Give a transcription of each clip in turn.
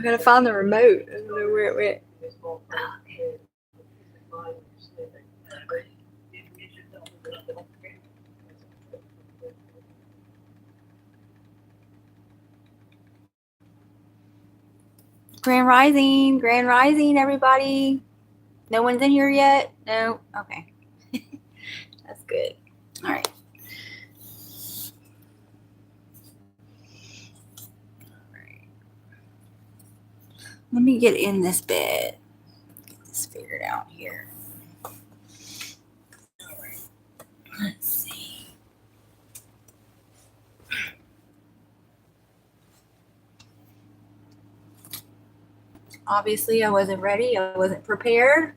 I gotta find the remote. I don't know where it went. Grand Rising, everybody. No one's in here yet? No? Okay. That's good. All right. Let me get in this bed. Get this figured out here. All right. Let's see. Obviously, I wasn't ready. I wasn't prepared.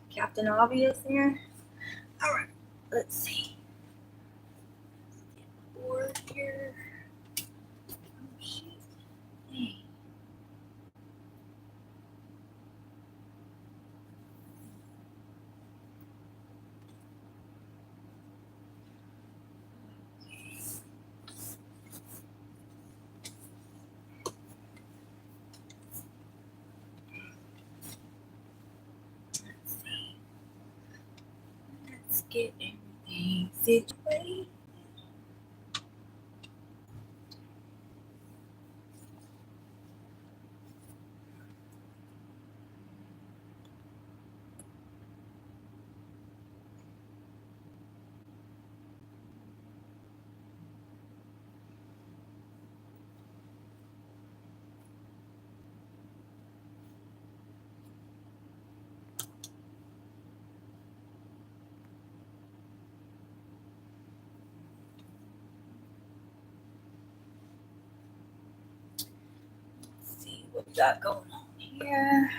Captain Obvious here. All right. Let's see. Get board here. Oh, shoot. Hey. Let's get everything situated. What we got going on here?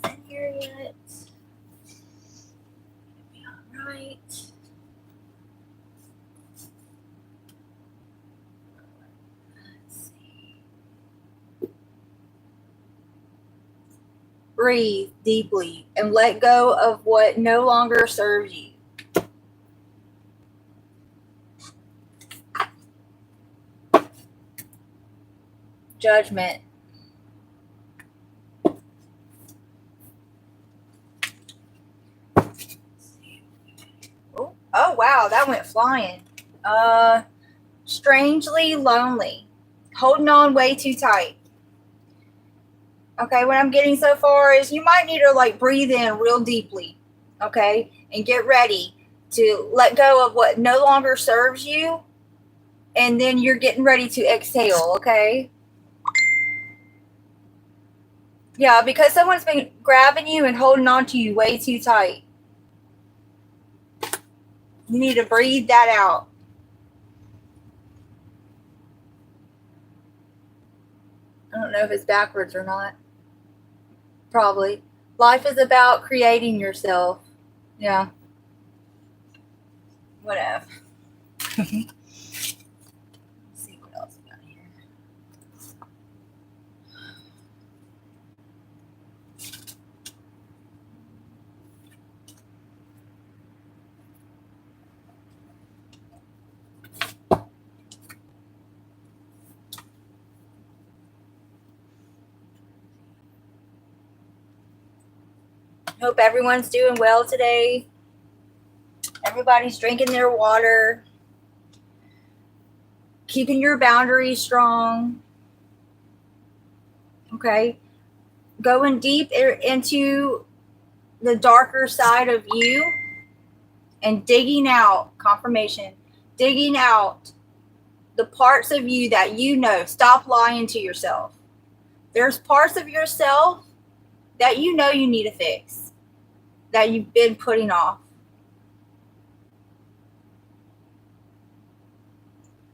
Nothing here yet. Be all right. Let's see. Breathe deeply and let go of what no longer serves you. Judgment. Oh wow, that went flying. Strangely lonely. Holding on way too tight. Okay, what I'm getting so far is you might need to like breathe in real deeply. Okay, and get ready to let go of what no longer serves you. And then you're getting ready to exhale, okay? Yeah, because someone's been grabbing you and holding on to you way too tight. You need to breathe that out. I don't know if it's backwards or not. Probably. Life is about creating yourself. Yeah. Whatever. Let's see what else we got here. Hope everyone's doing well today. Everybody's drinking their water. Keeping your boundaries strong. Okay. Going deep into the darker side of you and digging out, confirmation, digging out the parts of you that you know. Stop lying to yourself. There's parts of yourself that you know you need to fix, that you've been putting off.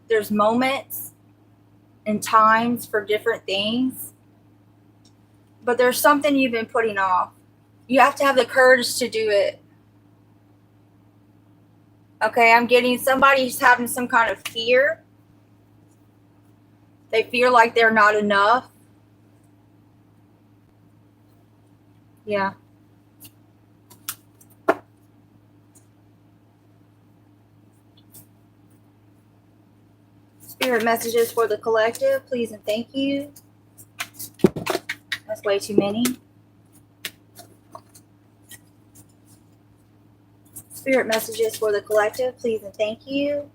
There's moments and times for different things, but there's something you've been putting off. You have to have the courage to do it. Okay, I'm getting somebody who's having some kind of fear. They feel like they're not enough. Yeah. Spirit messages for the collective, please and thank you. That's way too many. Spirit messages for the collective, please and thank you.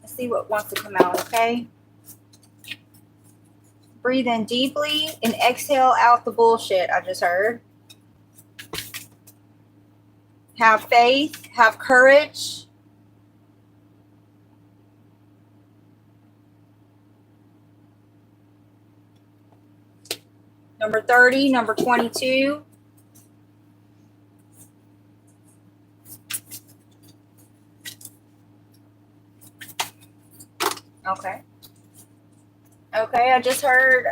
Let's see what wants to come out, okay? Breathe in deeply and exhale out the bullshit I just heard. Have faith, have courage. Number 30, number 22. Okay. Okay, I just heard,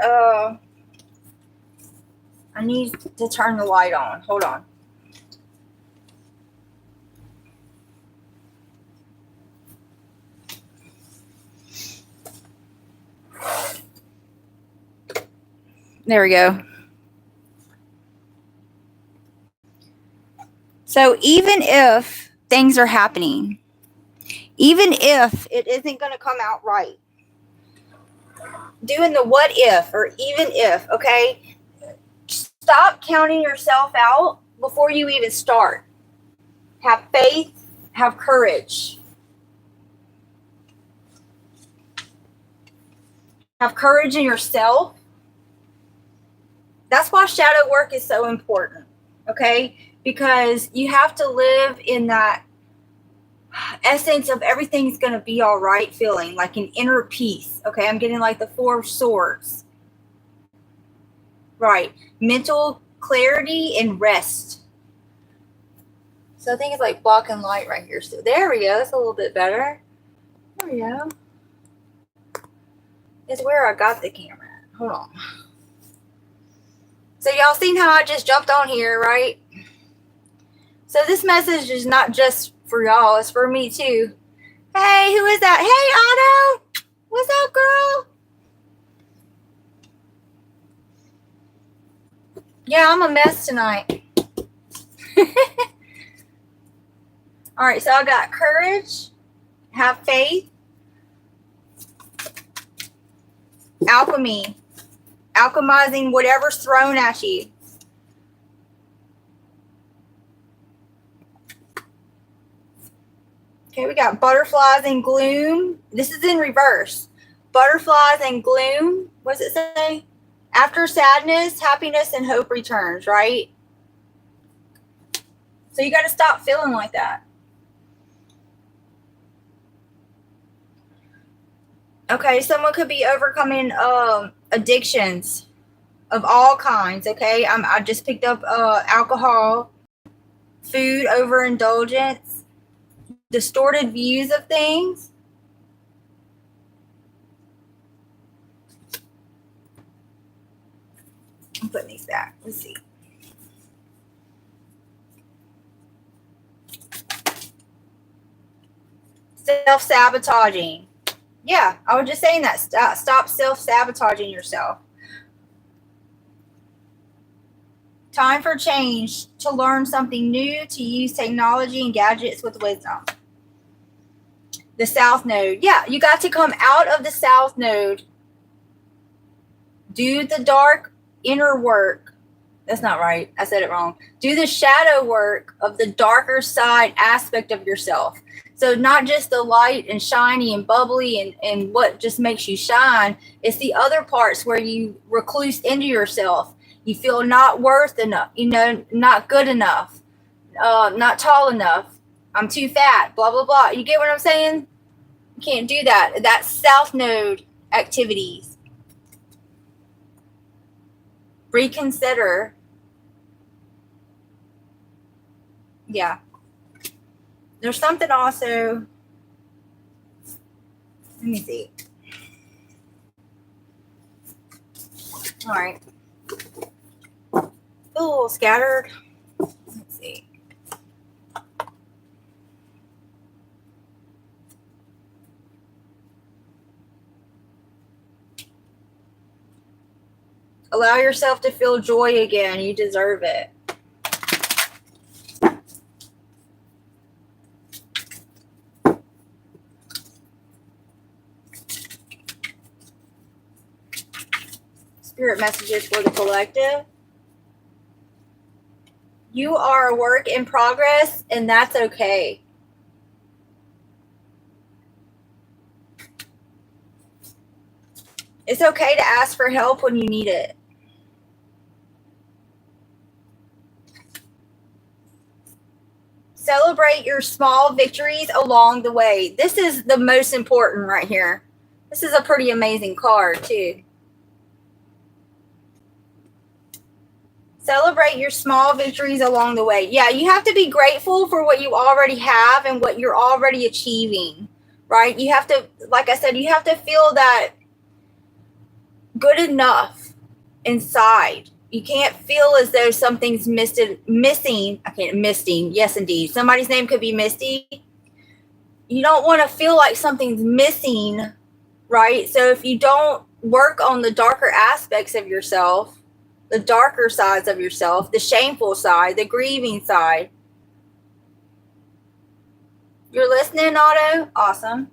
I need to turn the light on. Hold on. There we go. So even if things are happening, even if it isn't going to come out right, doing the what if or even if, okay? Stop counting yourself out before you even start. Have faith, have courage. Have courage in yourself. That's why shadow work is so important, okay? Because you have to live in that essence of everything's going to be all right feeling, like an inner peace, okay? I'm getting like the Four of Swords. Right. Mental clarity and rest. So I think it's like blocking light right here. So there we go. It's a little bit better. There we go. It's where I got the camera. Hold on. So y'all seen how I just jumped on here, right? So this message is not just for y'all. It's for me too. Hey, who is that? Hey, Otto. What's up, girl? Yeah, I'm a mess tonight. All right, so I got courage, have faith, alchemy, alchemizing whatever's thrown at you. Okay, we got butterflies and gloom. This is in reverse. Butterflies and gloom. What does it say? After sadness, happiness and hope returns, right? So you got to stop feeling like that. Okay, someone could be overcoming addictions of all kinds, okay? I just picked up alcohol, food overindulgence, distorted views of things. I'm putting these back. Let's see. Self-sabotaging. Yeah, I was just saying that. Stop self-sabotaging yourself. Time for change, to learn something new, to use technology and gadgets with wisdom. The South Node. Yeah, you got to come out of the South Node. Do the dark inner work. That's not right. I said it wrong. Do the shadow work of the darker side aspect of yourself. So not just the light and shiny and bubbly and what just makes you shine. It's the other parts where you recluse into yourself. You feel not worth enough, not good enough, not tall enough. I'm too fat, blah, blah, blah. You get what I'm saying? You can't do that. That's South Node activities. Reconsider. Yeah. There's something also. Let me see. All right. A little scattered. Let's see. Allow yourself to feel joy again. You deserve it. Spirit messages for the collective. You are a work in progress, and that's okay. It's okay to ask for help when you need it. Celebrate your small victories along the way. This is the most important right here. This is a pretty amazing card, too. Celebrate your small victories along the way. Yeah, you have to be grateful for what you already have and what you're already achieving, right? You have to, like I said, you have to feel that good enough inside. You can't feel as though something's missing. Misting. Yes, indeed. Somebody's name could be Misty. You don't want to feel like something's missing, right? So if you don't work on the darker aspects of yourself, the darker sides of yourself, the shameful side, the grieving side. You're listening, Otto? Awesome.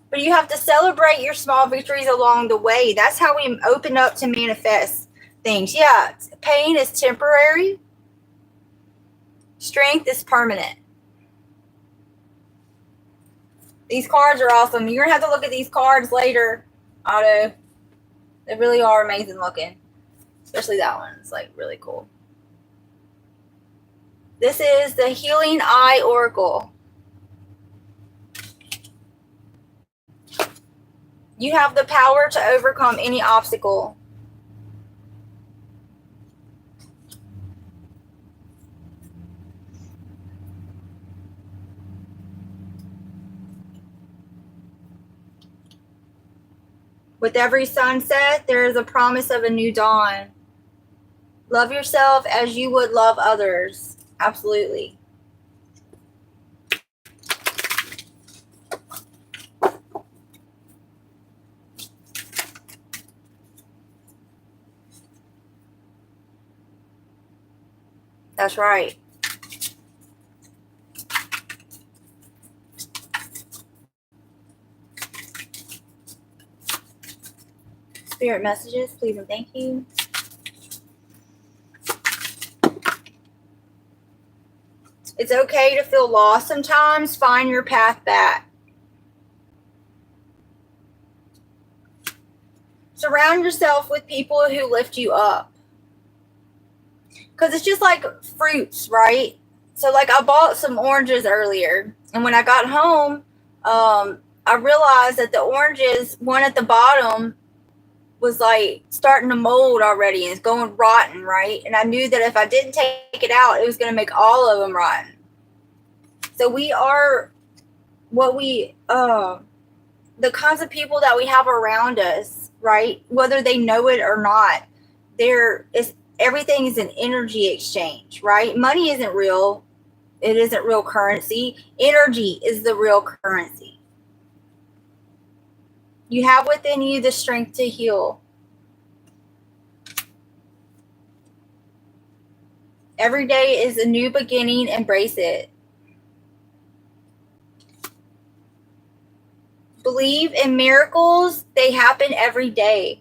But you have to celebrate your small victories along the way. That's how we open up to manifest things. Yeah, pain is temporary. Strength is permanent. These cards are awesome. You're going to have to look at these cards later, Otto. They really are amazing looking. Especially that one. It's like really cool. This is the Healing Eye Oracle. You have the power to overcome any obstacle. With every sunset, there is a promise of a new dawn. Love yourself as you would love others. Absolutely. That's right. Spirit messages, please and thank you. It's okay to feel lost sometimes. Find your path back. Surround yourself with people who lift you up. Because it's just like fruits, right? So like I bought some oranges earlier. And when I got home, I realized that the oranges, one at the bottom, was like starting to mold already and it's going rotten, right? And I knew that if I didn't take it out, it was going to make all of them rotten. So we are what we, the kinds of people that we have around us, right? Whether they know it or not, everything is an energy exchange, right? Money isn't real. It isn't real currency. Energy is the real currency. You have within you the strength to heal. Every day is a new beginning. Embrace it. Believe in miracles. They happen every day.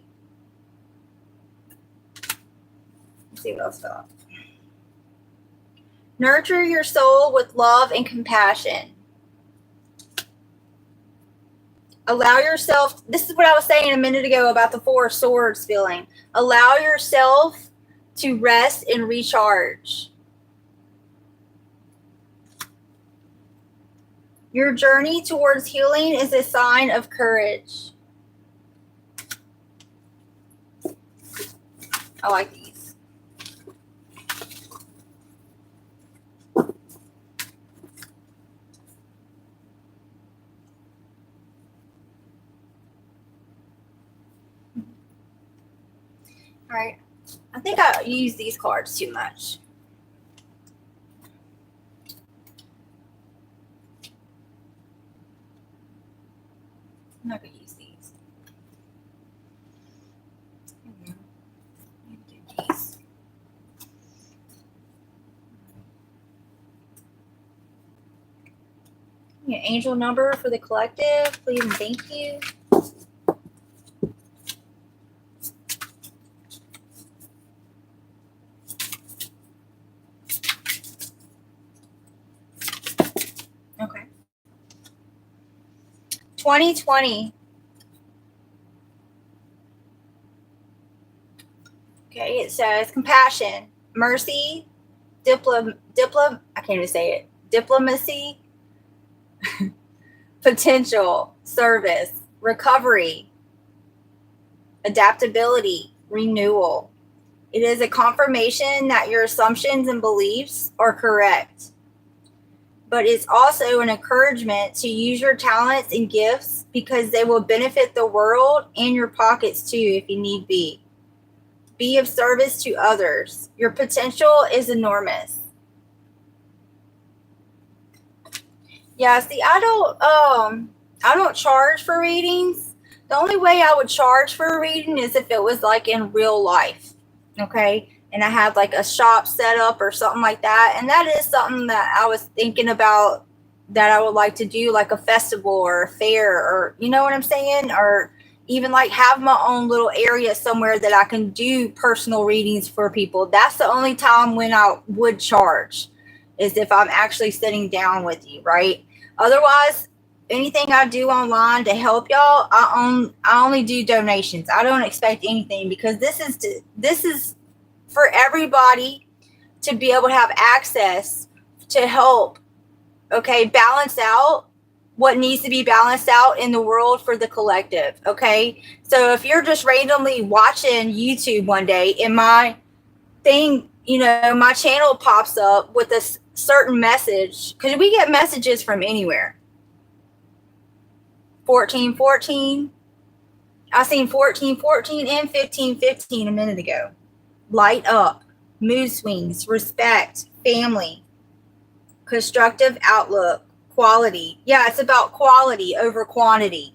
Let's see what else fell. Nurture your soul with love and compassion. Allow yourself, this is what I was saying a minute ago about the Four of Swords feeling. Allow yourself to rest and recharge. Your journey towards healing is a sign of courage. I like these. All right. I think I use these cards too much. I'm not going to use these. These. Your angel number for the collective, please and thank you. 2020. Okay, it says compassion, mercy, I can't even say it. Diplomacy, potential, service, recovery, adaptability, renewal. It is a confirmation that your assumptions and beliefs are correct. But it's also an encouragement to use your talents and gifts because they will benefit the world and your pockets too if you need be. Be of service to others. Your potential is enormous. Yeah, see, I don't charge for readings. The only way I would charge for a reading is if it was like in real life. Okay? And I had like a shop set up or something like that. And that is something that I was thinking about that I would like to do, like a festival or a fair, or you know what I'm saying? Or even like have my own little area somewhere that I can do personal readings for people. That's the only time when I would charge, is if I'm actually sitting down with you, right? Otherwise, anything I do online to help y'all, I only do donations. I don't expect anything because this is for everybody to be able to have access to help, okay, balance out what needs to be balanced out in the world for the collective, okay? So if you're just randomly watching YouTube one day and my thing, you know, my channel pops up with a certain message, because we get messages from anywhere. 1414. I seen 1414 and 1515 a minute ago. Light up, mood swings, respect, family, constructive outlook, quality. Yeah, it's about quality over quantity.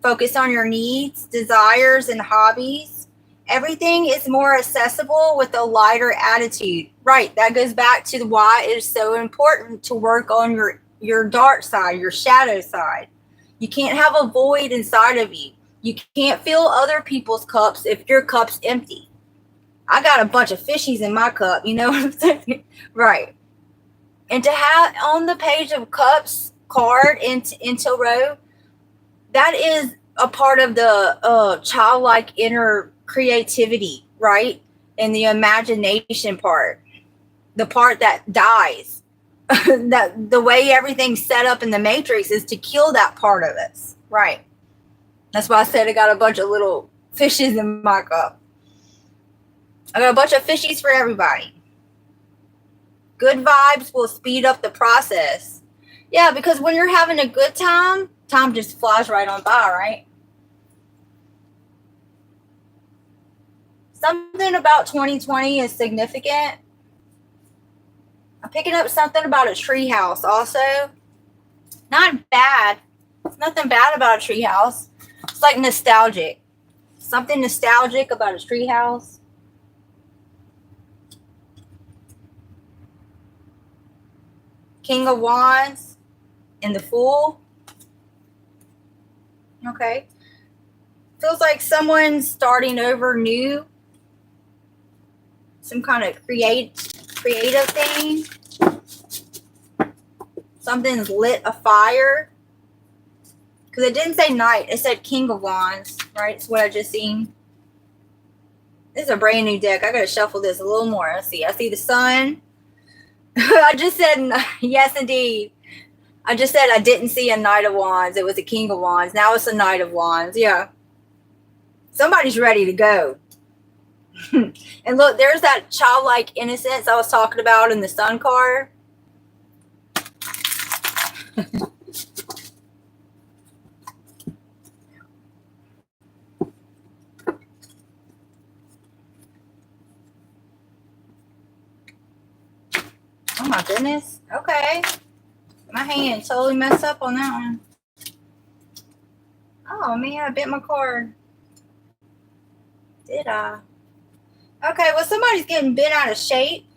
Focus on your needs, desires, and hobbies. Everything is more accessible with a lighter attitude. Right, that goes back to why it is so important to work on your dark side, your shadow side. You can't have a void inside of you. You can't fill other people's cups if your cup's empty. I got a bunch of fishies in my cup, you know what I'm saying? Right. And to have on the Page of Cups card in tarot, that is a part of the childlike inner creativity, right? And the imagination part, the part that dies. That the way everything's set up in the Matrix is to kill that part of us, right? That's why I said I got a bunch of little fishes in my cup. I got a bunch of fishies for everybody. Good vibes will speed up the process. Yeah, because when you're having a good time, time just flies right on by, right? Something about 2020 is significant. I'm picking up something about a tree house also. Not bad. It's nothing bad about a tree house. It's like nostalgic. Something nostalgic about a tree house. King of Wands and the Fool. Okay. Feels like someone's starting over new. Some kind of creative thing. Something's lit a fire. Because it didn't say knight. It said King of Wands. Right? It's what I just seen. This is a brand new deck. I got to shuffle this a little more. Let's see. I see the sun. I just said, yes, indeed. I just said I didn't see a Knight of Wands. It was a King of Wands. Now it's a Knight of Wands. Yeah. Somebody's ready to go. And look, there's that childlike innocence I was talking about in the Sun card. Oh my goodness. Okay. My hand totally messed up on that one. Oh man, I bit my card. Did I? Okay, well somebody's getting bent out of shape.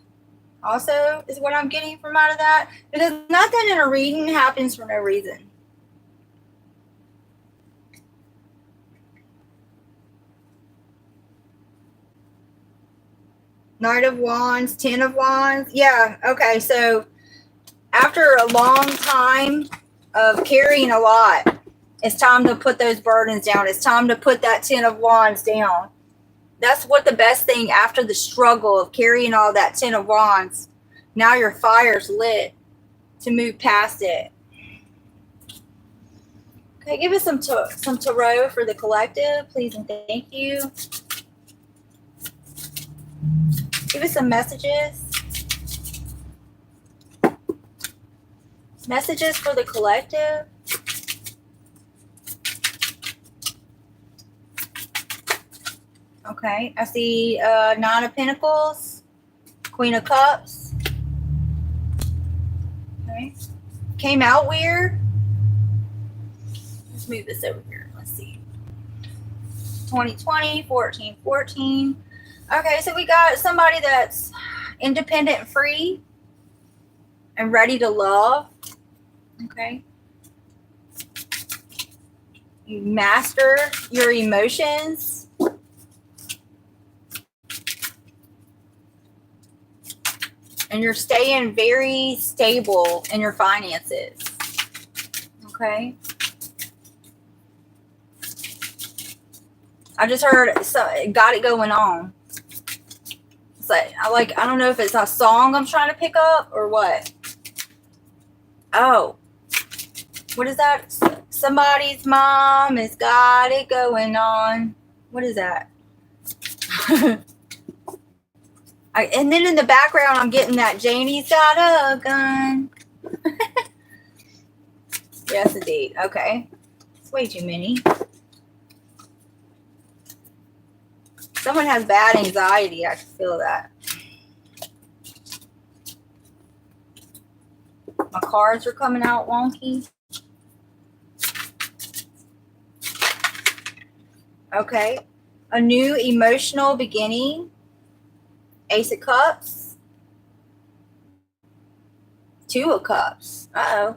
Also, is what I'm getting from out of that. Because nothing in a reading happens for no reason. Knight of Wands, 10 of Wands. Yeah, okay, so after a long time of carrying a lot, It's time to put those burdens down. It's time to put that 10 of Wands down. That's what the best thing after the struggle of carrying all that 10 of Wands. Now your fire's lit to move past it. Okay, give us some tarot for the collective, please and thank you. Give us some messages. Messages for the collective. Okay, I see 9 of Pentacles, Queen of Cups. Okay, came out weird. Let's move this over here. Let's see. 2020, 1414. Okay, so we got somebody that's independent and free and ready to love. Okay. You master your emotions. And you're staying very stable in your finances. Okay. I just heard got it going on. It's like I don't know if it's a song I'm trying to pick up or what. Oh. What is that? Somebody's mom has got it going on. What is that? And then in the background, I'm getting that Janie's got a gun. Yes, indeed. Okay. It's way too many. Someone has bad anxiety. I can feel that. My cards are coming out wonky. Okay. A new emotional beginning. Ace of Cups. 2 of Cups. Uh-oh.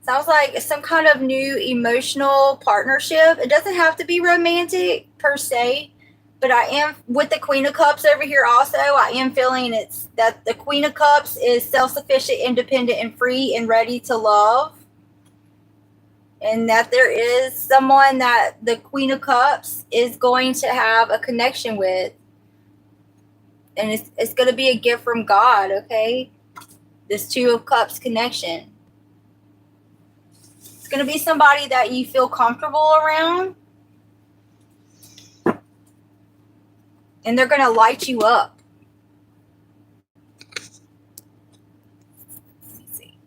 Sounds like some kind of new emotional partnership. It doesn't have to be romantic per se, but I am with the Queen of Cups over here also. I am feeling it's that the Queen of Cups is self-sufficient, independent, and free and ready to love. And that there is someone that the Queen of Cups is going to have a connection with. And it's going to be a gift from God, okay? This 2 of Cups connection. It's going to be somebody that you feel comfortable around. And they're going to light you up. Let me see.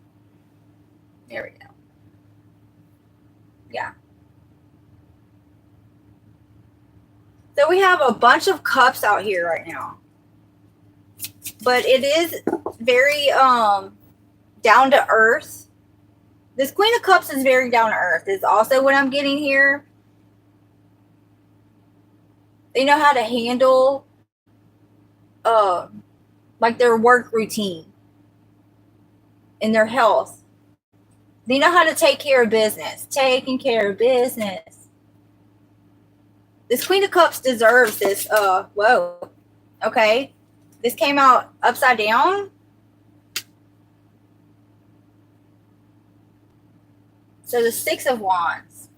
There we go. Yeah. So we have a bunch of cups out here right now. But it is very down to earth. This Queen of Cups is very down to earth. Is also what I'm getting here. They know how to handle like their work routine and their health. They know how to take care of business. Taking care of business. This Queen of Cups deserves this. Whoa. Okay. This came out upside down. So the 6 of Wands.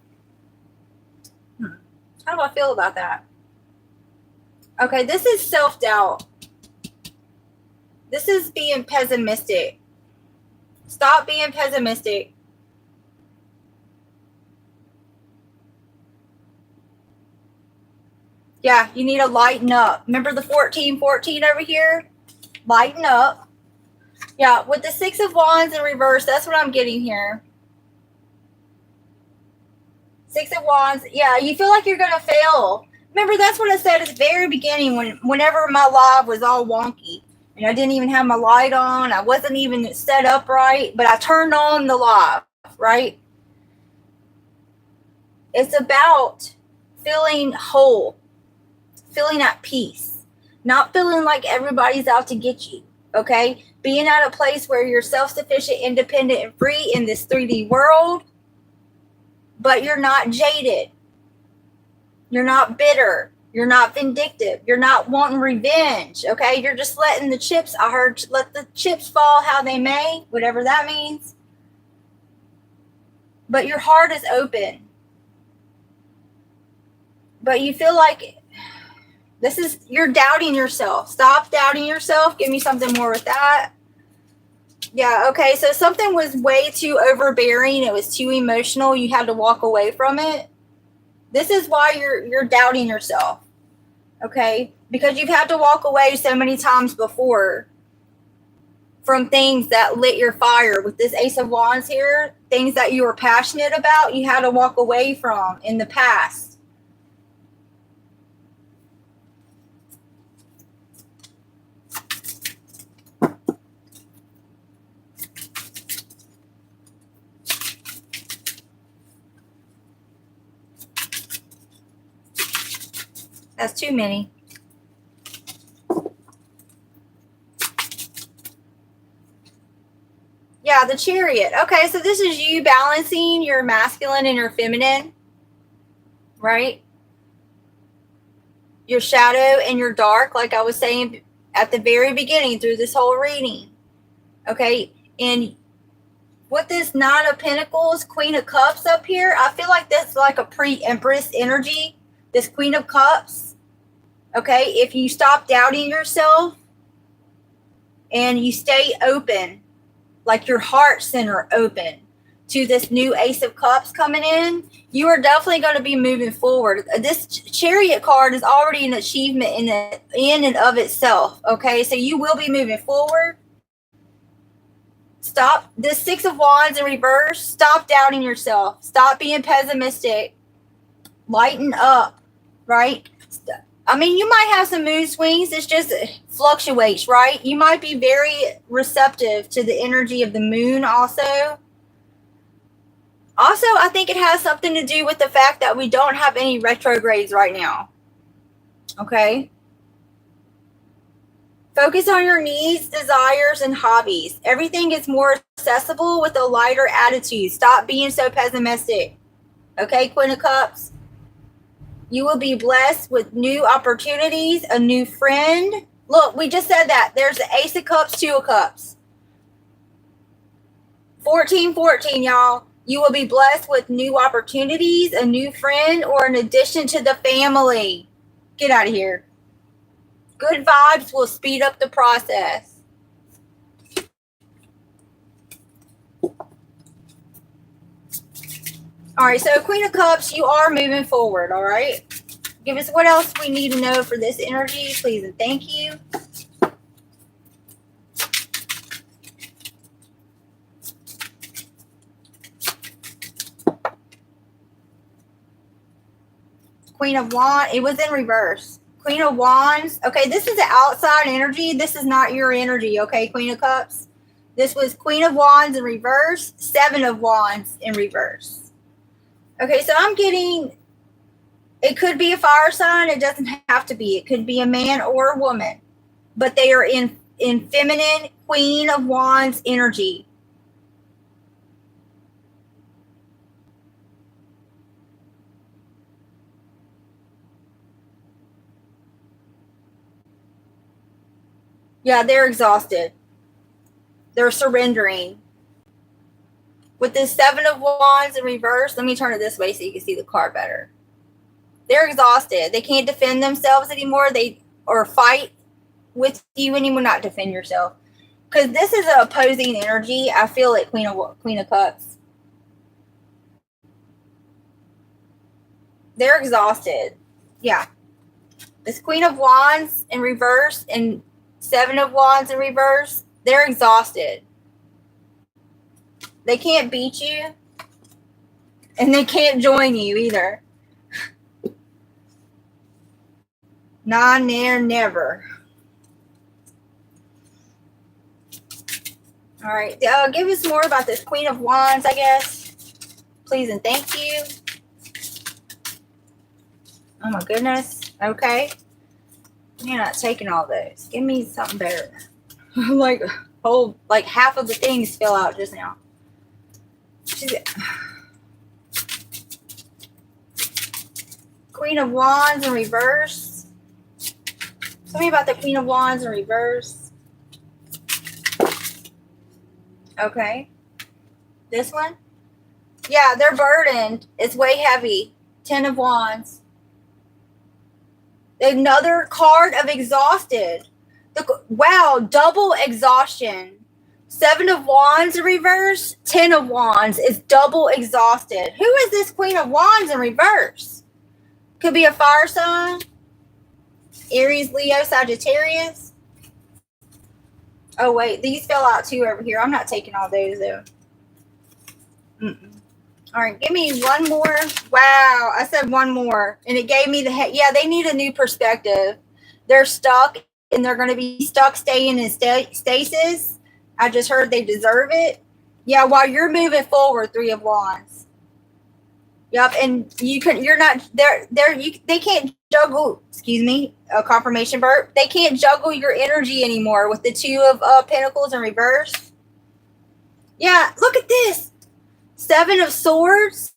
How do I feel about that? Okay, this is self-doubt. This is being pessimistic. Stop being pessimistic. Yeah, you need to lighten up. Remember the 1414 over here? Lighten up. Yeah, with the 6 of Wands in reverse, that's what I'm getting here. 6 of Wands. Yeah, you feel like you're going to fail. Remember, that's what I said at the very beginning whenever my live was all wonky. And I didn't even have my light on. I wasn't even set up right. But I turned on the live, right? It's about feeling whole. Feeling at peace. Not feeling like everybody's out to get you. Okay? Being at a place where you're self-sufficient, independent, and free in this 3D world. But you're not jaded. You're not bitter. You're not vindictive. You're not wanting revenge. Okay? You're just letting the chips, I heard, let the chips fall how they may. Whatever that means. but your heart is open. But you feel like you're doubting yourself. Stop doubting yourself. Give me something more with that. Yeah, okay. So something was way too overbearing. It was too emotional. You had to walk away from it. This is why you're doubting yourself. Okay? Because you've had to walk away so many times before from things that lit your fire. With this Ace of Wands here, things that you were passionate about, you had to walk away from in the past. That's too many. Yeah, the Chariot. Okay, so this is you balancing your masculine and your feminine, right? Your shadow and your dark, like I was saying at the very beginning through this whole reading. Okay, and with this Nine of Pentacles, Queen of Cups up here, I feel like that's like a pre-Empress energy, this Queen of Cups. Okay, if you stop doubting yourself and you stay open, like your heart center open to this new Ace of Cups coming in, you are definitely going to be moving forward. This Chariot card is already an achievement in and of itself. Okay, so you will be moving forward. Stop this Six of Wands in reverse. Stop doubting yourself. Stop being pessimistic. Lighten up, right? I mean, you might have some mood swings. It's just fluctuates, right? You might be very receptive to the energy of the moon also. Also, I think it has something to do with the fact that we don't have any retrogrades right now. Okay? Focus on your needs, desires, and hobbies. Everything is more accessible with a lighter attitude. Stop being so pessimistic. Okay, Queen of Cups? You will be blessed with new opportunities, a new friend. Look, we just said that. There's the Ace of Cups, Two of Cups. 1414, y'all. You will be blessed with new opportunities, a new friend, or an addition to the family. Get out of here. Good vibes will speed up the process. All right, so Queen of Cups, you are moving forward, all right? Give us what else we need to know for this energy, please and thank you. Queen of Wands, it was in reverse. Queen of Wands, okay, this is the outside energy. This is not your energy, okay, Queen of Cups? This was Queen of Wands in reverse, Seven of Wands in reverse. Okay, so I'm getting, it could be a fire sign. It doesn't have to be. It could be a man or a woman. But they are in feminine Queen of Wands energy. Yeah, they're exhausted. They're surrendering. With this Seven of Wands in reverse, let me turn it this way so you can see the card better. They're exhausted. They can't defend themselves anymore. Or fight with you anymore. Not defend yourself. Because this is an opposing energy. I feel it, Queen of Cups. They're exhausted. Yeah. This Queen of Wands in reverse and Seven of Wands in reverse, they're exhausted. They can't beat you. And they can't join you either. Nah, ne'er, never. All right. Give us more about this Queen of Wands, I guess. Please and thank you. Oh, my goodness. Okay. You're not taking all those. Give me something better. like half of the things fell out just now. Queen of Wands in reverse. Tell me about the Queen of Wands in reverse. Okay. This one. Yeah, they're burdened. It's way heavy. 10 of Wands. Another card of exhausted. Wow, double exhaustion. 7 of Wands in reverse, 10 of Wands is double exhausted. Who is this Queen of Wands in reverse? Could be a fire sign. Aries, Leo, Sagittarius. Oh, wait. These fell out too over here. I'm not taking all those, though. All right. Give me one more. Wow. I said one more. And it gave me the heck. Yeah, they need a new perspective. They're stuck, and they're going to be stuck staying in stasis. I just heard they deserve it. Yeah, while you're moving forward, 3 of Wands. Yep, and you're not they can't juggle, excuse me, a confirmation burp. They can't juggle your energy anymore with the 2 of Pentacles in reverse. Yeah, look at this. 7 of Swords.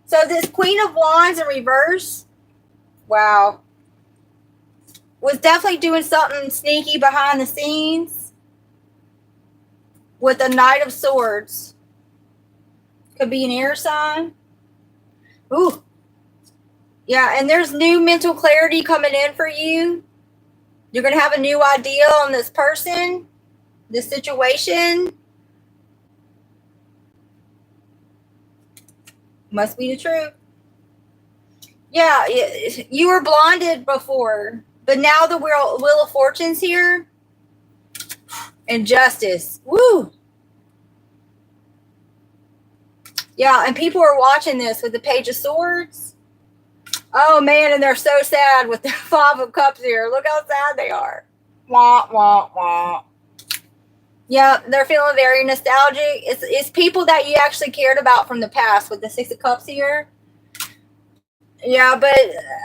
So this Queen of Wands in reverse, wow, was definitely doing something sneaky behind the scenes with the Knight of Swords. Could be an air sign. Ooh. Yeah, and there's new mental clarity coming in for you. You're going to have a new idea on this person, this situation. Must be the truth. Yeah, you were blinded before, but now the Wheel of Fortune's here. And Justice. Woo! Yeah, and people are watching this with the Page of Swords. Oh, man, and they're so sad with the 5 of Cups here. Look how sad they are. Wah, wah, wah. Yeah, they're feeling very nostalgic. It's people that you actually cared about from the past with the 6 of Cups here. Yeah, but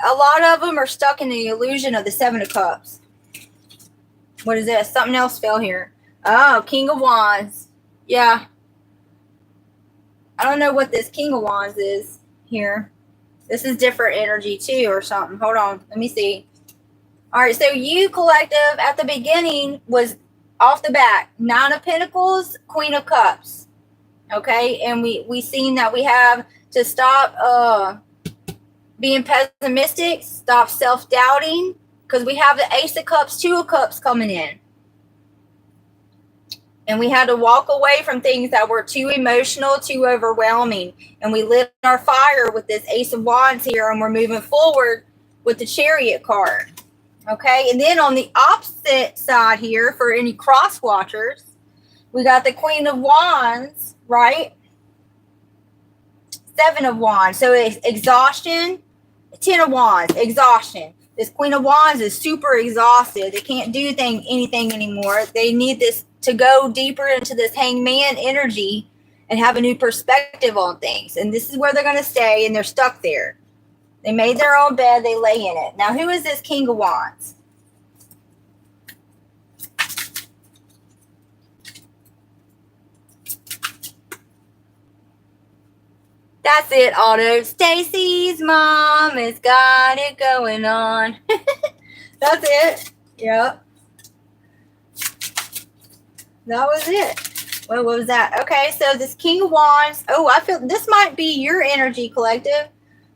a lot of them are stuck in the illusion of the 7 of Cups. What is this? Something else fell here. Oh, King of Wands. Yeah. I don't know what this King of Wands is here. This is different energy too or something. Hold on. Let me see. All right. So you, collective, at the beginning was off the bat. 9 of Pentacles, Queen of Cups. Okay. And we seen that we have to stop being pessimistic, stop self-doubting, because we have the Ace of Cups, 2 of Cups coming in. And we had to walk away from things that were too emotional, too overwhelming. And we lit our fire with this Ace of Wands here, and we're moving forward with the Chariot card. Okay, and then on the opposite side here, for any cross watchers, we got the Queen of Wands, right? 7 of Wands. So it's exhaustion. 10 of Wands, exhaustion. This Queen of Wands is super exhausted. They can't do anything anymore. They need this to go deeper into this Hangman energy and have a new perspective on things. And this is where they're going to stay, and they're stuck there. They made their own bed. They lay in it. Now, who is this King of Wands? That's it, Otto. Stacy's mom has got it going on. That's it. Yep. That was it. What was that? Okay, so this King of Wands. Oh, I feel this might be your energy, collective.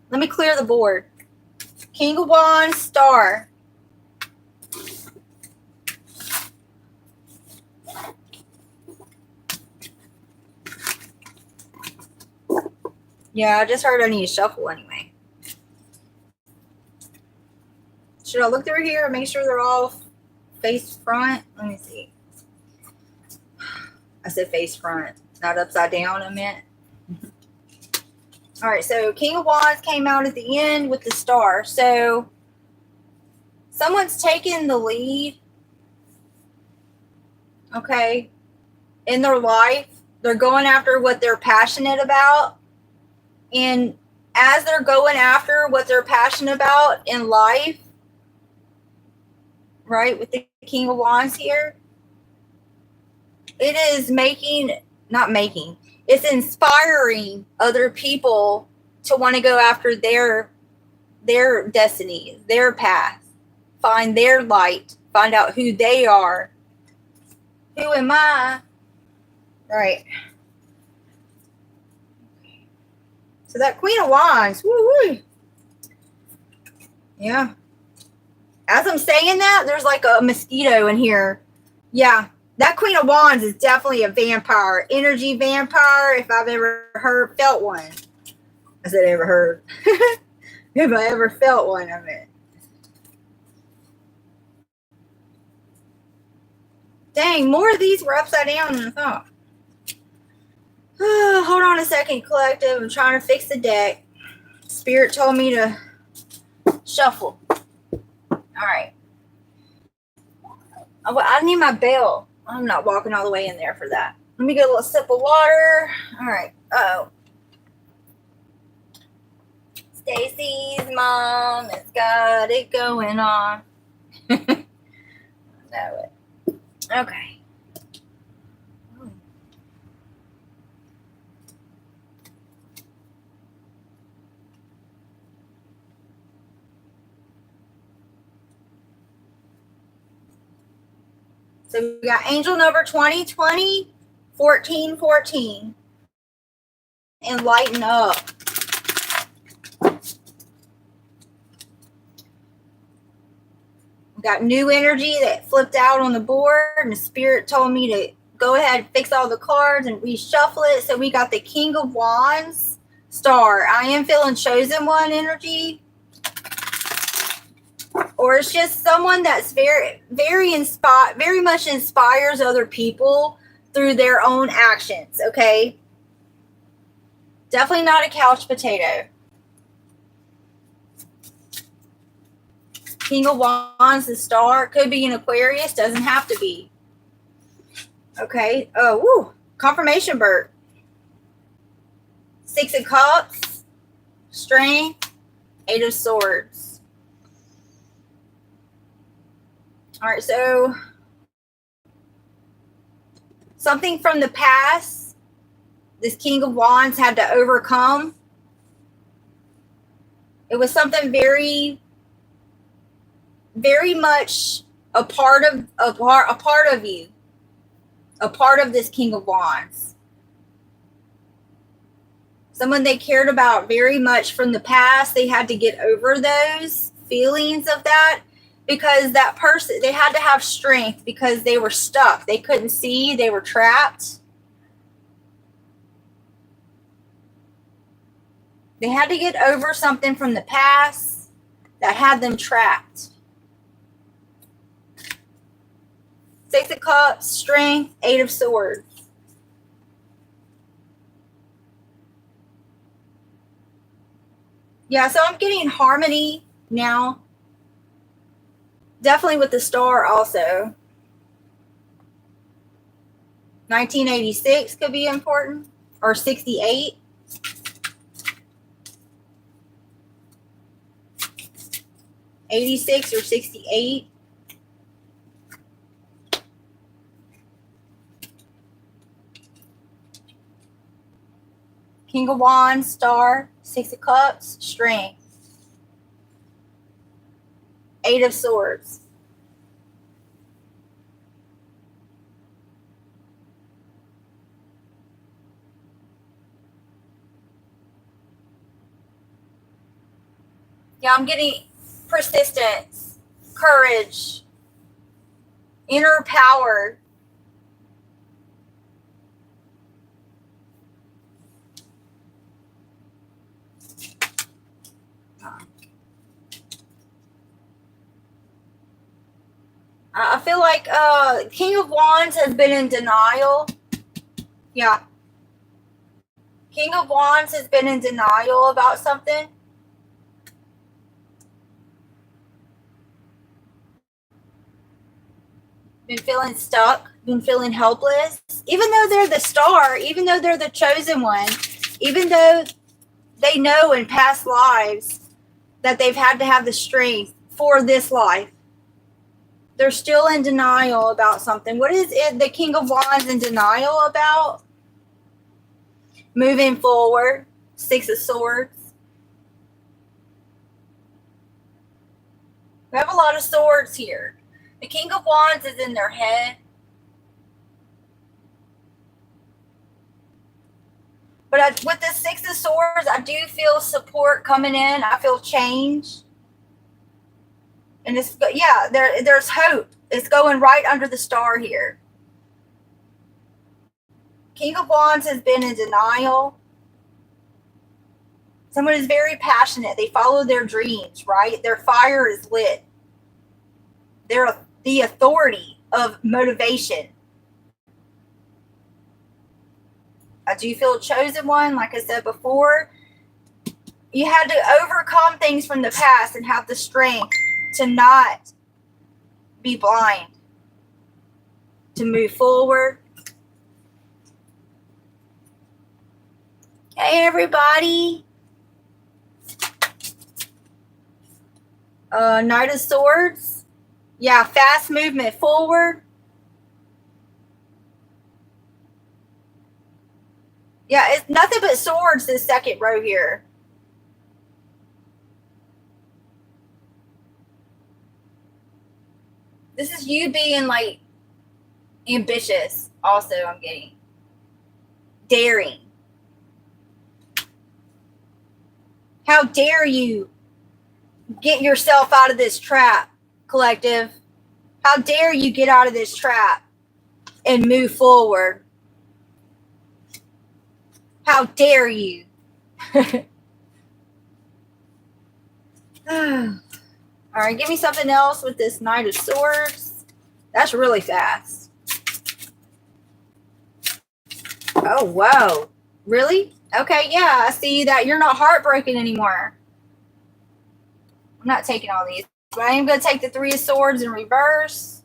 Let me clear the board. King of Wands, Star. Yeah, I just heard I need to shuffle anyway. Should I look through here and make sure they're all face front? Let me see. I said face front, not upside down, I meant. All right, so King of Wands came out at the end with the Star. So someone's taking the lead, okay, in their life. They're going after what they're passionate about. And as they're going after what they're passionate about in life, right, with the King of Wands here, it is it's inspiring other people to want to go after their destiny, their path, find their light, find out who they are. Who am I? Right. So that Queen of Wands, woo-woo. Yeah. As I'm saying that, there's like a mosquito in here. Yeah. That Queen of Wands is definitely a vampire. Energy vampire, if I've ever felt one. I said ever heard. If I ever felt one of it. Dang, more of these were upside down than I thought. Hold on a second, collective. I'm trying to fix the deck. Spirit told me to shuffle. All right. I need my bell. I'm not walking all the way in there for that. Let me get a little sip of water. All right. Uh-oh. Stacy's mom has got it going on. I know it. Okay. So we got angel number 2020, 1414. And lighten up. We got new energy that flipped out on the board, and the spirit told me to go ahead and fix all the cards and reshuffle it. So we got the King of Wands, Star. I am feeling chosen one energy. Or it's just someone that's very much inspires other people through their own actions, okay? Definitely not a couch potato. King of Wands, the Star. Could be an Aquarius, doesn't have to be. Okay. Oh, woo. Confirmation bird. Six of Cups, Strength, Eight of Swords. All right, so something from the past this King of Wands had to overcome. It was something very, very much a part of you, a part of this King of Wands. Someone they cared about very much from the past. They had to get over those feelings of that. Because that person, they had to have strength because they were stuck. They couldn't see. They were trapped. They had to get over something from the past that had them trapped. Six of Cups, Strength, Eight of Swords. Yeah, so I'm getting harmony now. Definitely with the Star also. 1986 could be important. Or 68. '86 or 68. King of Wands, Star, Six of Cups, Strength. Eight of Swords. Yeah, I'm getting persistence, courage, inner power. I feel like King of Wands has been in denial. Yeah. King of Wands has been in denial about something. Been feeling stuck, been feeling helpless. Even though they're the Star, even though they're the chosen one, even though they know in past lives that they've had to have the strength for this life, they're still in denial about something. What is it the King of Wands in denial about? Moving forward. Six of Swords. We have a lot of swords here. The King of Wands is in their head. But with the Six of Swords, I do feel support coming in. I feel change. And it's, yeah, there's hope. It's going right under the star here. King of Wands has been in denial. Someone is very passionate. They follow their dreams, right? Their fire is lit. They're the authority of motivation. I do feel a chosen one. Like I said before, you had to overcome things from the past and have the strength to not be blind, to move forward. Hey, everybody. Knight of Swords. Yeah, fast movement forward. Yeah, it's nothing but swords this second row here. This is you being like ambitious also, I'm getting. Daring. How dare you get yourself out of this trap, collective? How dare you get out of this trap and move forward? How dare you? All right, give me something else with this Knight of Swords. That's really fast. Oh, whoa. Really? Okay, yeah, I see that you're not heartbroken anymore. I'm not taking all these, but I am going to take the Three of Swords in reverse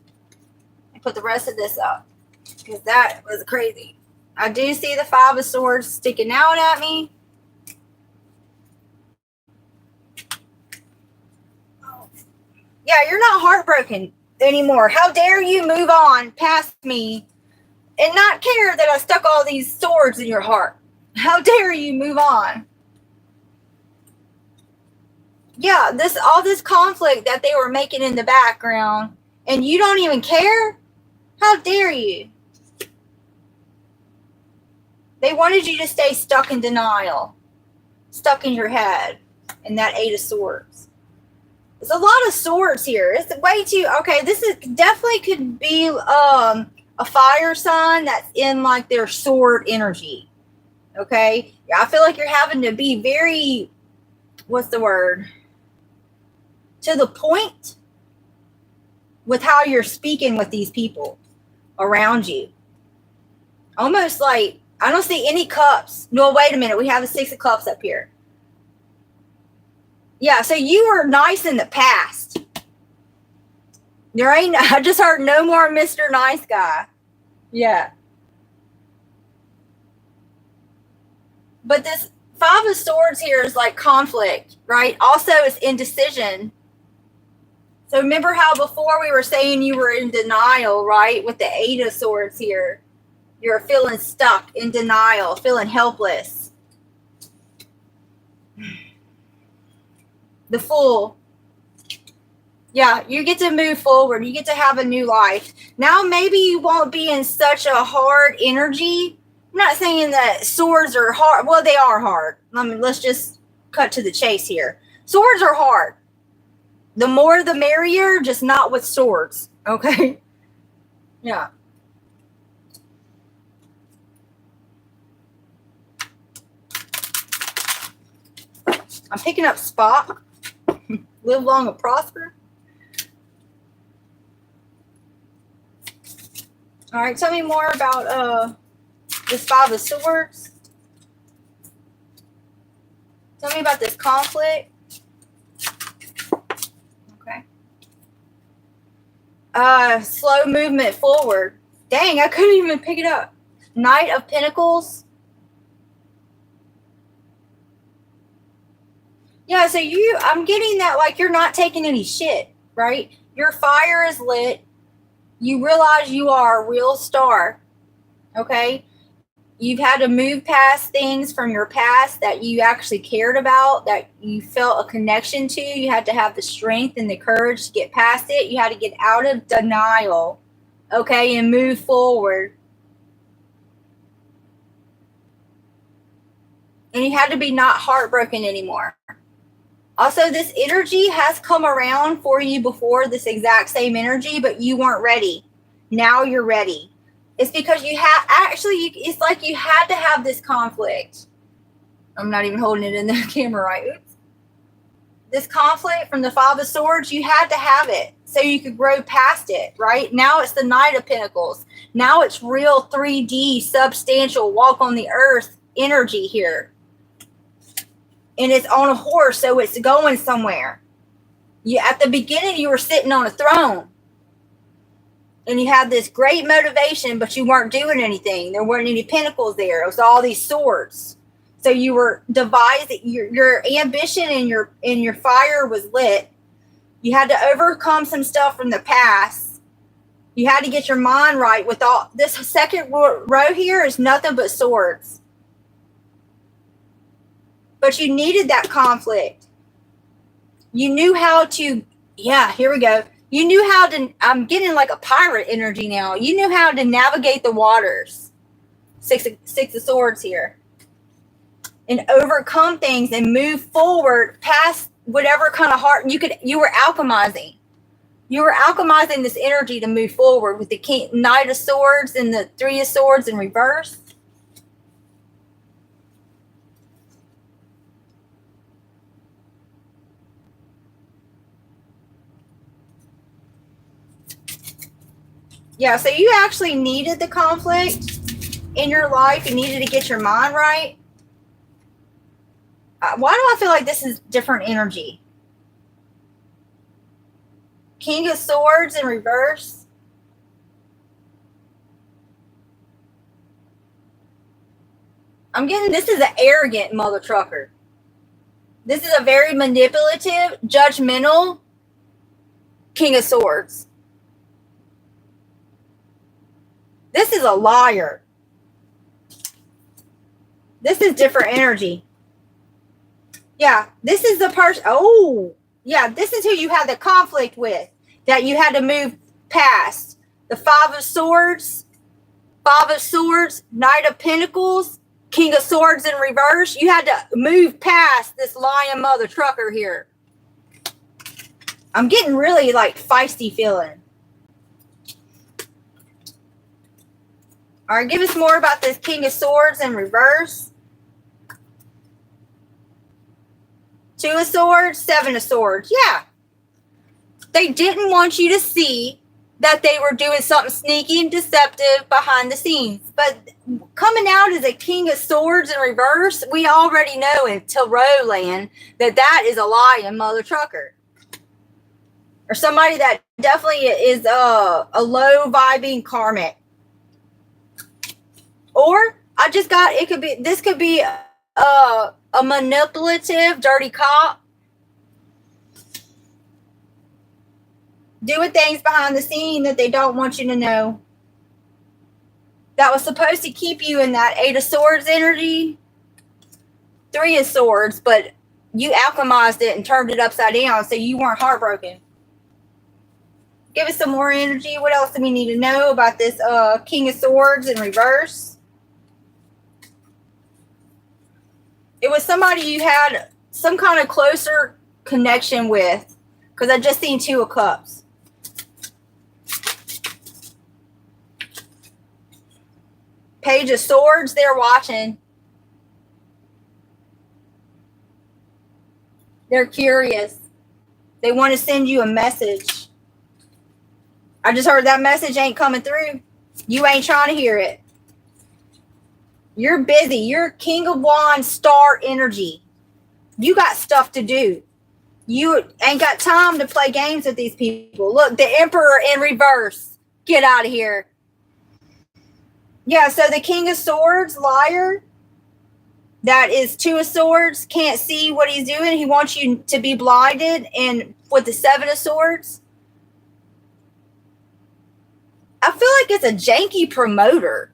and put the rest of this up because that was crazy. I do see the Five of Swords sticking out at me. Yeah, you're not heartbroken anymore. How dare you move on past me and not care that I stuck all these swords in your heart? How dare you move on? Yeah, all this conflict that they were making in the background, and you don't even care? How dare you? They wanted you to stay stuck in denial, stuck in your head, and that Eight of Swords. There's a lot of swords here. It's way too, okay, this is definitely could be a fire sign that's in like their sword energy. Okay? Yeah, I feel like you're having to be very, what's the word? To the point with how you're speaking with these people around you. Almost like, I don't see any cups. No, wait a minute. We have the Six of Cups up here. Yeah, so you were nice in the past. I just heard no more Mr. Nice Guy. Yeah. But this Five of Swords here is like conflict, right? Also, it's indecision. So remember how before we were saying you were in denial, right? With the Eight of Swords here. You're feeling stuck, in denial, feeling helpless. The Fool. Yeah, you get to move forward. You get to have a new life. Now maybe you won't be in such a hard energy. I'm not saying that swords are hard. Well, they are hard. Let's just cut to the chase here. Swords are hard. The more the merrier, just not with swords. Okay? Yeah. I'm picking up Spock. Live long and prosper. All right, tell me more about this Five of Swords. Tell me about this conflict. Okay. Slow movement forward. Dang, I couldn't even pick it up. Knight of Pentacles. Yeah, so I'm getting that like you're not taking any shit, right? Your fire is lit. You realize you are a real star, okay? You've had to move past things from your past that you actually cared about, that you felt a connection to. You had to have the strength and the courage to get past it. You had to get out of denial, okay, and move forward. And you had to be not heartbroken anymore. Also, this energy has come around for you before, this exact same energy, but you weren't ready. Now you're ready. It's because you have, actually, it's like you had to have this conflict. I'm not even holding it in the camera right. Oops. This conflict from the Five of Swords, you had to have it so you could grow past it, right? Now it's the Knight of Pentacles. Now it's real 3D, substantial, walk on the earth energy here. And it's on a horse, so it's going somewhere. At the beginning, you were sitting on a throne. And you had this great motivation, but you weren't doing anything. There weren't any pentacles there. It was all these swords. So you were devising, your ambition and your fire was lit. You had to overcome some stuff from the past. You had to get your mind right with all this. Second row here is nothing but swords. But you needed that conflict. You knew how to, yeah, here we go. You knew how to, I'm getting like a pirate energy now. You knew how to navigate the waters. Six of Swords here. And overcome things and move forward past whatever kind of heart you were alchemizing. You were alchemizing this energy to move forward with the Knight of Swords and the Three of Swords in reverse. Yeah, so you actually needed the conflict in your life. You needed to get your mind right. Why do I feel like this is different energy? King of Swords in reverse. I'm getting, this is an arrogant mother trucker. This is a very manipulative, judgmental King of Swords. This is a liar. This is different energy. Yeah, this is the person. Oh, yeah, this is who you had the conflict with, that you had to move past. The Five of Swords, Knight of Pentacles, King of Swords in reverse. You had to move past this lying mother trucker here. I'm getting really like feisty feeling. All right, give us more about this King of Swords in reverse. Two of Swords, Seven of Swords. Yeah. They didn't want you to see that they were doing something sneaky and deceptive behind the scenes. But coming out as a King of Swords in reverse, we already know in Tarot land that is a lying mother trucker. Or somebody that definitely is a low vibing karmic. Or I just got, this could be a manipulative, dirty cop. Doing things behind the scene that they don't want you to know. That was supposed to keep you in that Eight of Swords energy. Three of Swords, but you alchemized it and turned it upside down so you weren't heartbroken. Give us some more energy. What else do we need to know about this King of Swords in reverse? It was somebody you had some kind of closer connection with, because I just seen Two of Cups. Page of Swords, they're watching. They're curious. They want to send you a message. I just heard that message ain't coming through. You ain't trying to hear it. You're busy. You're King of Wands, star energy. You got stuff to do. You ain't got time to play games with these people. Look, the Emperor in reverse. Get out of here. Yeah, so the King of Swords, liar. That is Two of Swords. Can't see what he's doing. He wants you to be blinded. And with the Seven of Swords, I feel like it's a janky promoter.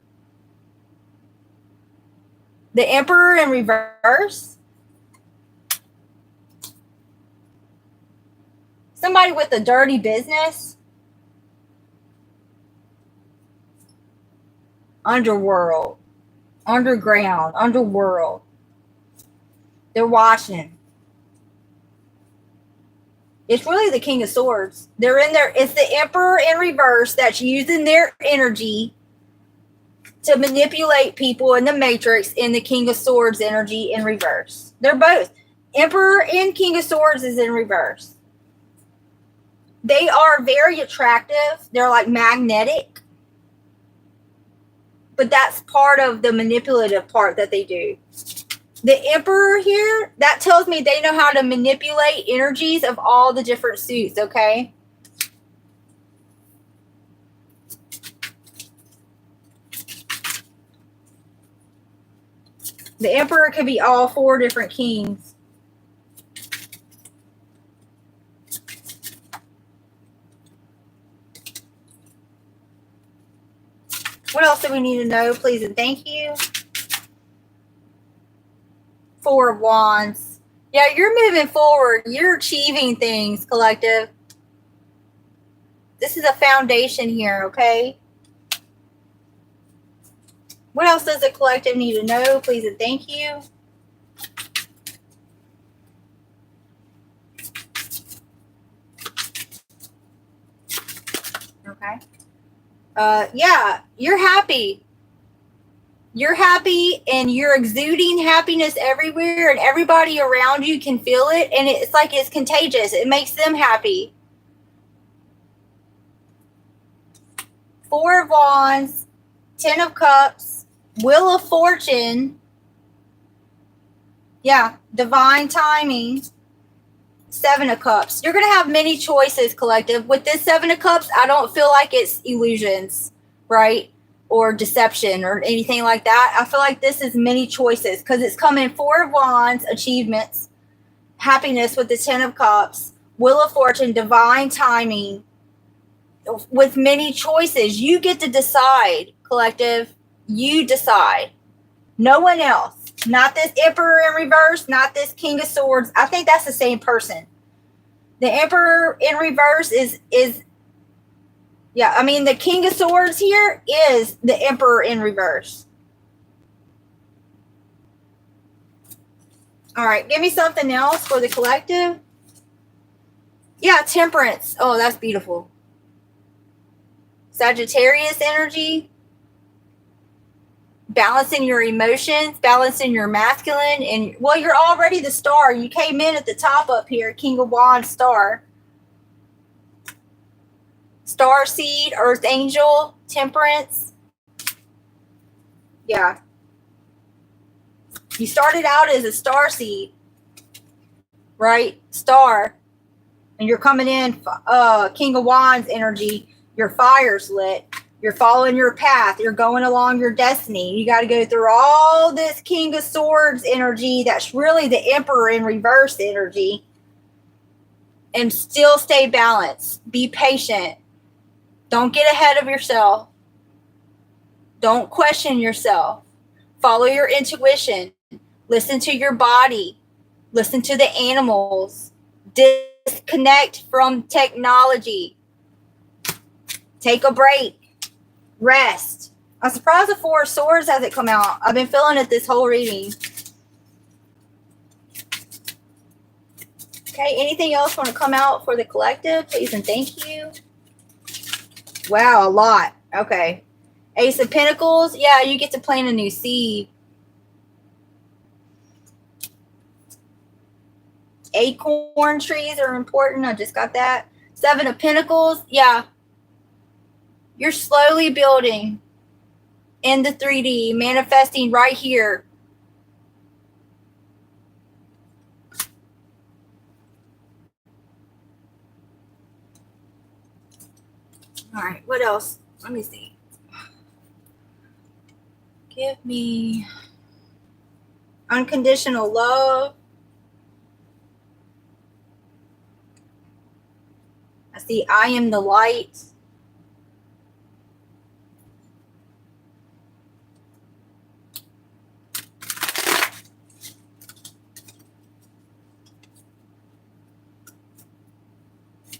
The Emperor in reverse. Somebody with a dirty business. Underworld. Underground. Underworld. They're watching. It's really the King of Swords. They're in there. It's the Emperor in reverse that's using their energy to manipulate people in the Matrix, in the King of Swords energy in reverse. They're both. Emperor and King of Swords is in reverse. They are very attractive. They're like magnetic. But that's part of the manipulative part that they do. The Emperor here, that tells me they know how to manipulate energies of all the different suits, okay? The Emperor could be all 4 different kings. What else do we need to know, please and thank you? 4 of Wands. Yeah, you're moving forward. You're achieving things, collective. This is a foundation here, okay? What else does the collective need to know, please and thank you? Okay. Yeah, you're happy. You're happy and you're exuding happiness everywhere, and everybody around you can feel it, and it's like it's contagious. It makes them happy. 4 of Wands, 10 of Cups, Wheel of Fortune. Yeah, divine timing. 7 of Cups. You're going to have many choices, collective. With this 7 of Cups, I don't feel like it's illusions, right? Or deception or anything like that. I feel like this is many choices because it's coming 4 of Wands, achievements, happiness with the 10 of Cups, Wheel of Fortune, divine timing, with many choices. You get to decide, collective. You decide. No one else. Not this Emperor in reverse, not this King of Swords. I think that's the same person. The Emperor in reverse is yeah, I mean, the King of Swords here is the Emperor in reverse. All right, give me something else for the collective. Yeah, Temperance. Oh, that's beautiful. Sagittarius energy. Balancing your emotions, balancing your masculine, and well, you're already the star. You came in at the top up here, King of Wands, star. Star seed, earth angel, temperance. Yeah. You started out as a star seed, right? Star. And you're coming in, King of Wands energy. Your fire's lit. You're following your path. You're going along your destiny. You got to go through all this King of Swords energy. That's really the Emperor in reverse energy. And still stay balanced. Be patient. Don't get ahead of yourself. Don't question yourself. Follow your intuition. Listen to your body. Listen to the animals. Disconnect from technology. Take a break. Rest. I'm surprised the 4 of Swords hasn't come out. I've been feeling it this whole reading. Okay, anything else want to come out for the collective? Please and thank you. Wow, a lot. Okay. Ace of Pentacles. Yeah, you get to plant a new seed. Acorn trees are important. I just got that. 7 of Pentacles. Yeah. You're slowly building in the 3D, manifesting right here. All right, what else? Let me see. Give me unconditional love. I see I am the light.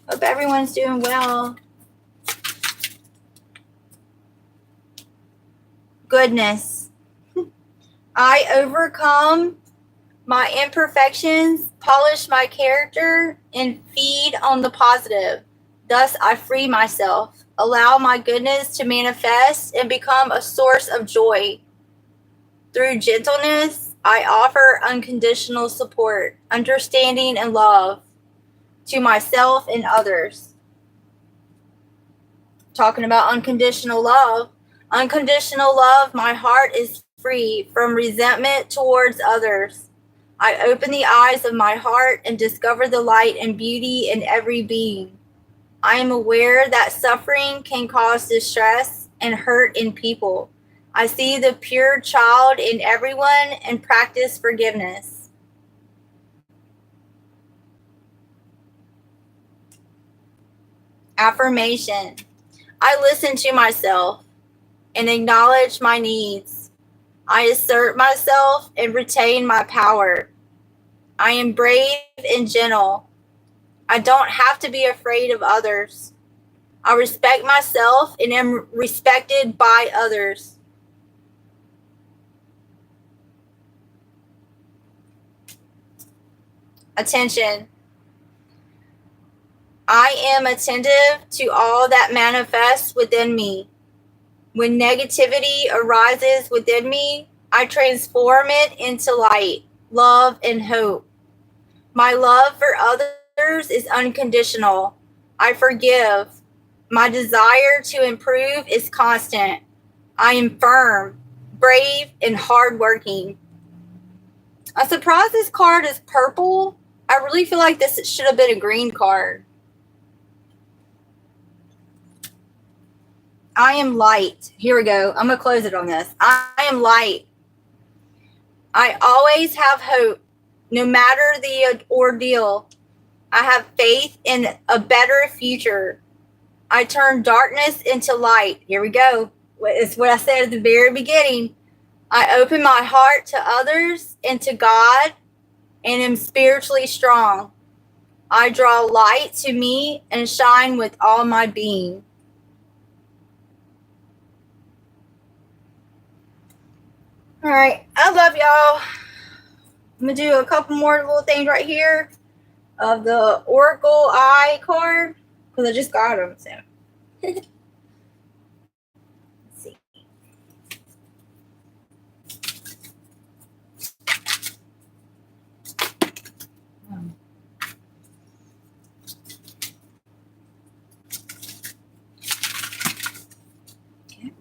Hope everyone's doing well. Goodness. I overcome My imperfections polish my character and feed on the positive. Thus, I free myself, allow my goodness to manifest and become a source of joy. Through gentleness, I offer unconditional support, understanding, and love to myself and others. Talking about unconditional love. Unconditional love, my heart is free from resentment towards others. I open the eyes of my heart and discover the light and beauty in every being. I am aware that suffering can cause distress and hurt in people. I see the pure child in everyone and practice forgiveness. Affirmation. I listen to myself and acknowledge my needs. I assert myself and retain my power. I am brave and gentle. I don't have to be afraid of others. I respect myself and am respected by others. Attention. I am attentive to all that manifests within me. When negativity arises within me, I transform it into light, love, and hope. My love for others is unconditional. I forgive. My desire to improve is constant. I am firm, brave, and hardworking. I'm surprised this card is purple. I really feel like this should have been a green card. I am light. Here we go. I'm going to close it on this. I am light. I always have hope, no matter the ordeal. I have faith in a better future. I turn darkness into light. Here we go. It's what I said at the very beginning. I open my heart to others and to God and am spiritually strong. I draw light to me and shine with all my being. All right. I love y'all. I'm going to do a couple more little things right here of the Oracle Eye card because I just got them. So. Let's see. Okay.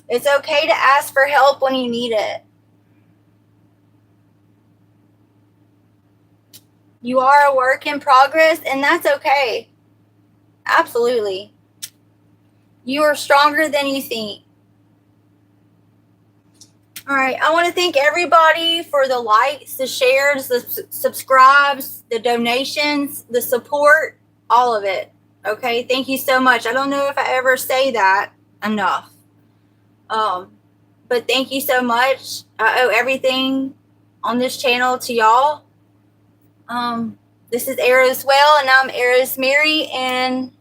It's okay to ask for help when you need it. You are a work in progress, and that's okay. Absolutely. You are stronger than you think. All right. I want to thank everybody for the likes, the shares, the subscribes, the donations, the support, all of it. Okay. Thank you so much. I don't know if I ever say that enough. But thank you so much. I owe everything on this channel to y'all. This is Eros Well, and I'm Eros Mary, and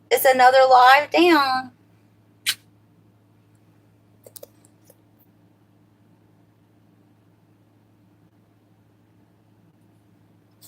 it's another live down.